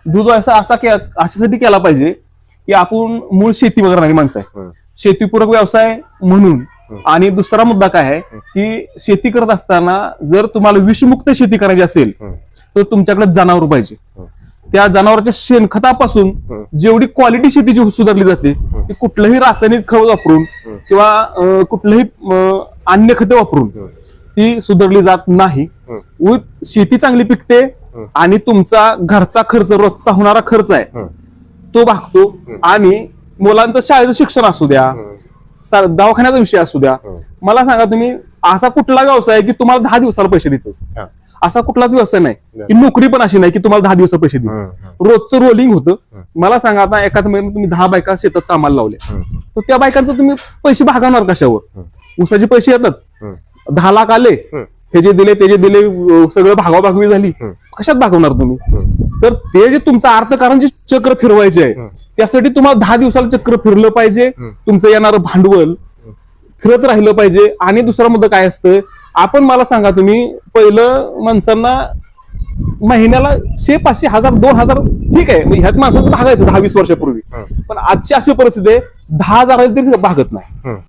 दूध व्यवसाय अशासाठी केला पाहिजे की आपण मूळ शेती करणारी माणसं आहे, शेतीपूरक व्यवसाय म्हणून. आणि दुसरा मुद्दा काय आहे की शेती करत असताना जर तुम्हाला विषमुक्त शेती करायची असेल तर तुमच्याकडे जनावर पाहिजे. त्या जनावरांच्या शेणखतापासून जेवढी क्वालिटी शेतीची सुधारली जाते ती कुठलंही रासायनिक खत वापरून किंवा कुठलंही अन्य खते वापरून ती सुधारली जात नाही. शेती चांगली पिकते आणि तुमचा घरचा खर्च, रोजचा होणारा खर्च आहे तो भागतो. आणि मुलांचं शाळेचं शिक्षण असू द्या, दवाखान्याचा विषय असू द्या, मला सांगा तुम्ही असा कुठला व्यवसाय आहे की तुम्हाला 10 दिवसाला पैसे देतो? असा कुठलाच व्यवसाय नाही. की नोकरी पण अशी नाही की तुम्हाला 10 दिवसाला पैसे देतो. रोजचं रोलिंग होतं. मला सांगा आता एखाद्या महिन्यात तुम्ही 10 बायका शेतात कामाला लावले तर त्या बायकांचं तुम्ही पैसे भागवणार कशावर? ऊसाचे पैसे येतात, 10 लाख आले, हे जे दिले ते जे दिले सगळं भागाभागवी झाली, कशात भागवणार तुम्ही? तर ते जे तुमचं अर्थकारण जे चक्र फिरवायचे आहे त्यासाठी तुम्हाला 10 दिवसाला चक्र फिरलं पाहिजे. तुमचं येणारं भांडवल फिरत राहिलं पाहिजे. आणि दुसरा मुद्दा काय असतं, आपण मला सांगा तुम्ही पहिलं माणसांना महिन्याला 100, 500, 1000, 2000 ठीक आहे ह्यात माणसाचं भागायचं 10-20 वर्षापूर्वी. पण आजची अशी परिस्थिती आहे 10,000 तरी भागत नाही.